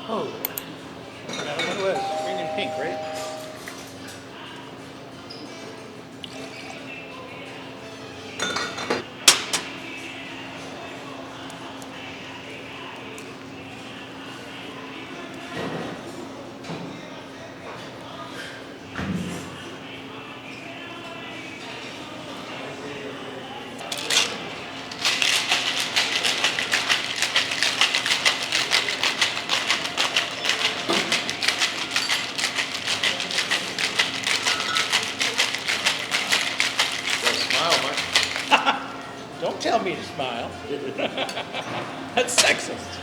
Oh, I forgot what it was. Green and pink, right? Smile, Mark. Don't tell me to smile. That's sexist.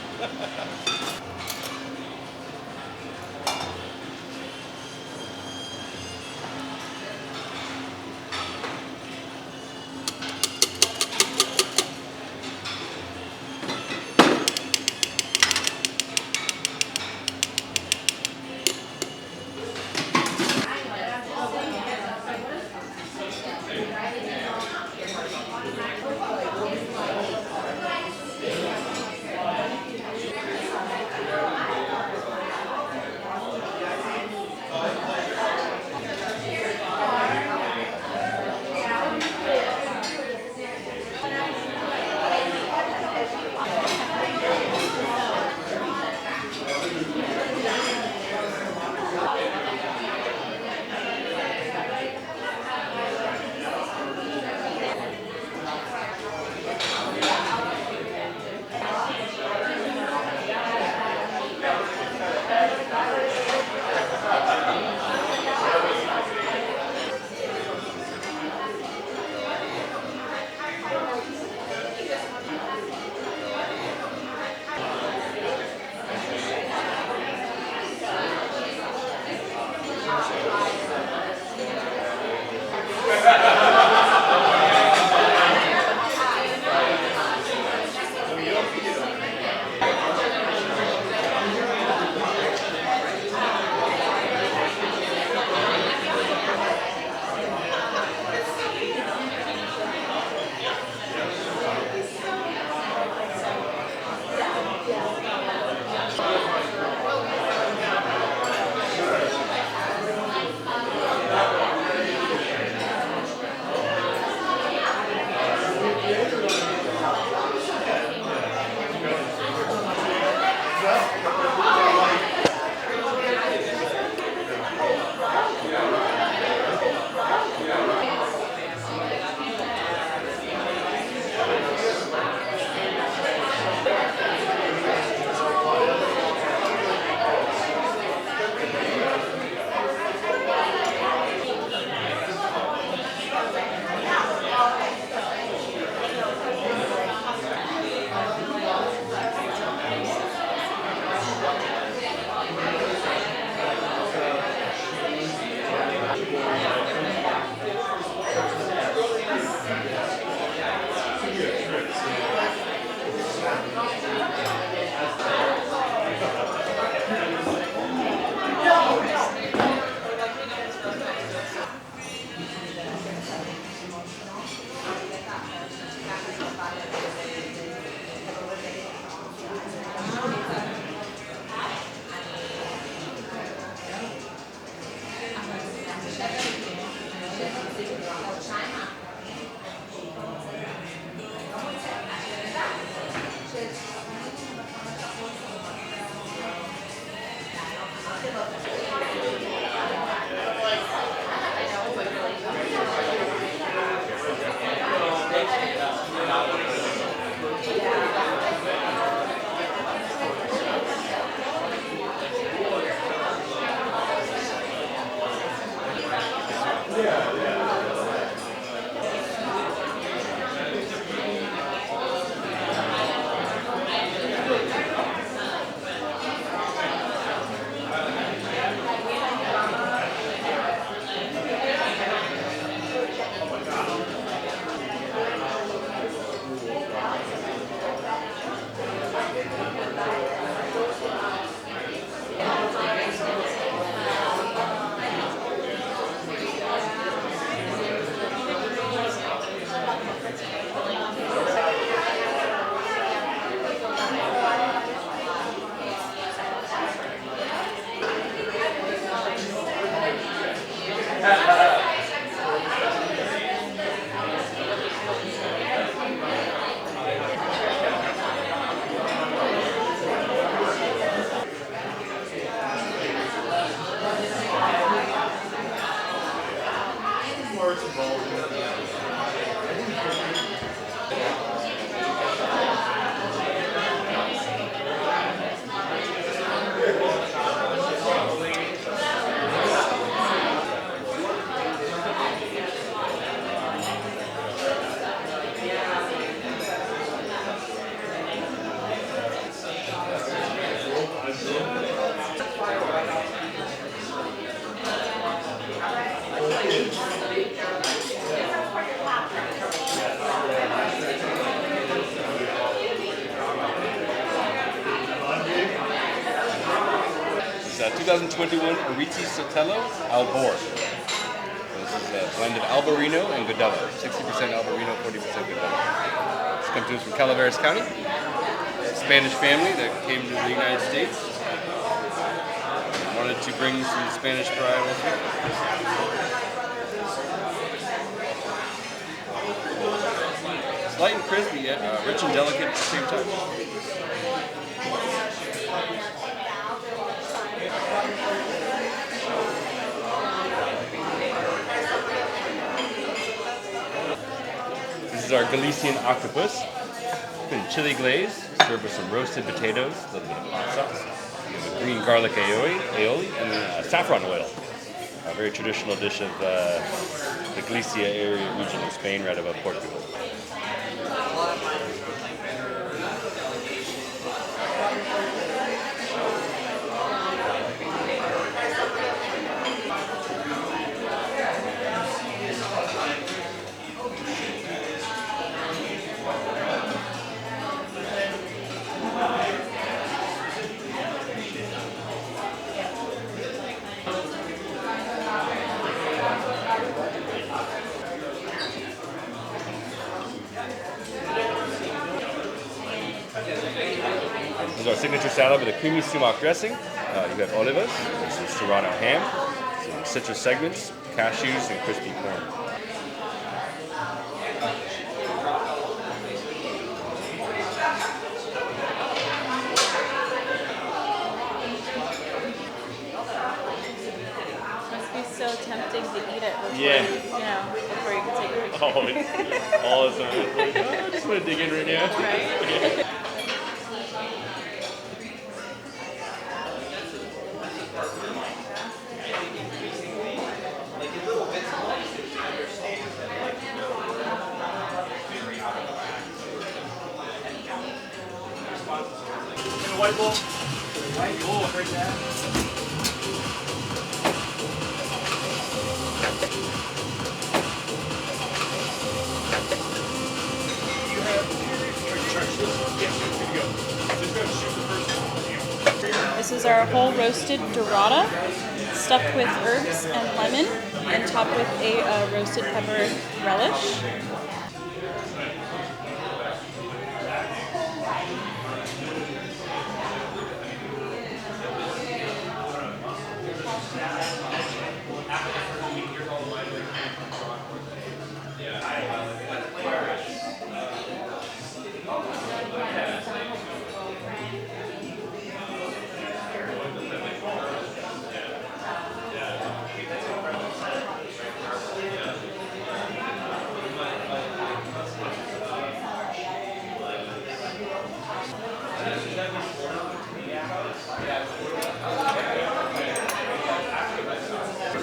2021 Ariti Sotelo Albor. This is a blend of Albarino and Godello. 60% Albarino, 40% Godello. This comes to us from Calaveras County. It's a Spanish family that came to the United States. Wanted to bring some Spanish varietals with them. It's light and crispy, yet rich and delicate at the same time. This is our Galician octopus. Been chili glaze, served with some roasted potatoes, a little bit of hot sauce, green garlic aioli, and then saffron oil. A very traditional dish of the Galicia area region of Spain, right above Portugal. This is our signature salad with a creamy sumac dressing. You have olivas, some serrano ham, some citrus segments, cashews, and crispy corn. Must be so tempting to eat it before, Yeah. before you can take a picture. Oh, it's all the time. It's like, oh, I just want to dig in right now. Right? White bowl. White bowl, break that. This is our whole roasted dorada, stuffed with herbs and lemon, and topped with a roasted pepper relish.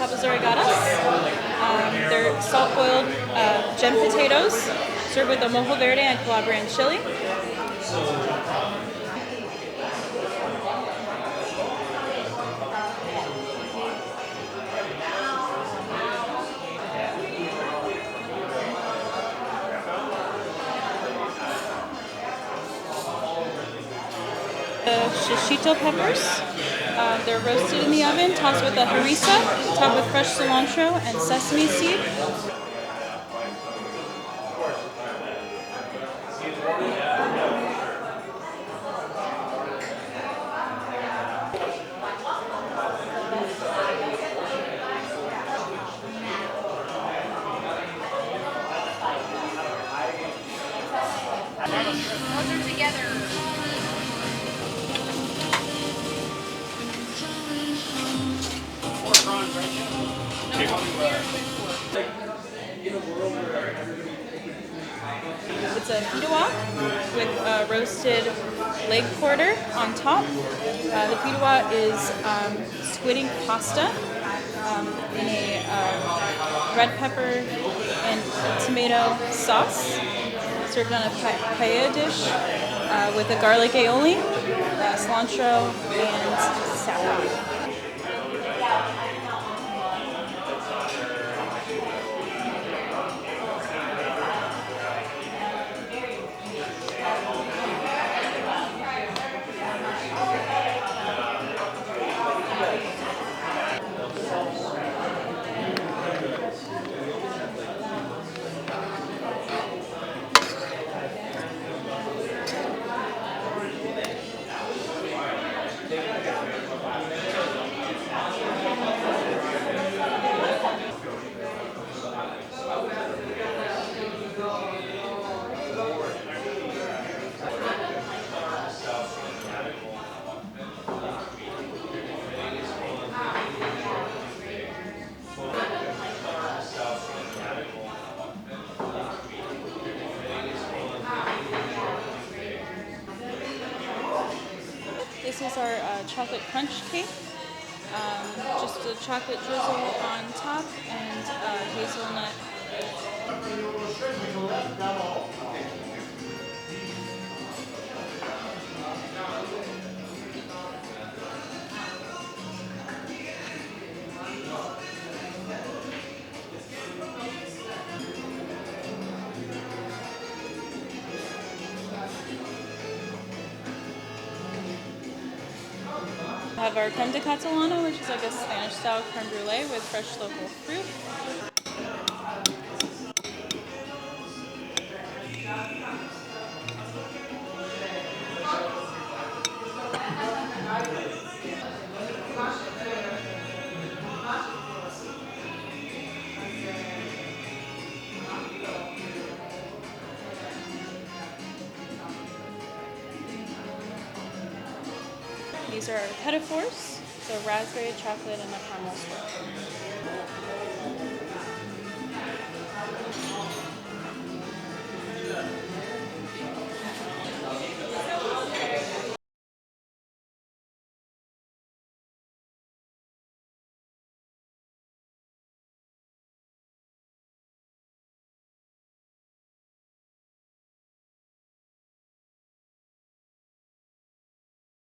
Papas Oregadas. They're salt-boiled gem potatoes, served with a mojo verde and Calabrian chili. The shishito peppers. They're roasted in the oven, tossed with a harissa, topped with fresh cilantro and sesame seed. Closer together. It's a pita wok with roasted leg quarter on top. The pita wok is squid ink pasta in a red pepper and tomato sauce, served on a paella dish with a garlic aioli, cilantro, and saffron. This is our chocolate crunch cake. Just a chocolate drizzle on top and hazelnut. We have our creme de catalana, which is like a Spanish-style creme brulee with fresh local fruit. These are our petit fours, so raspberry, chocolate, and a caramel swirl.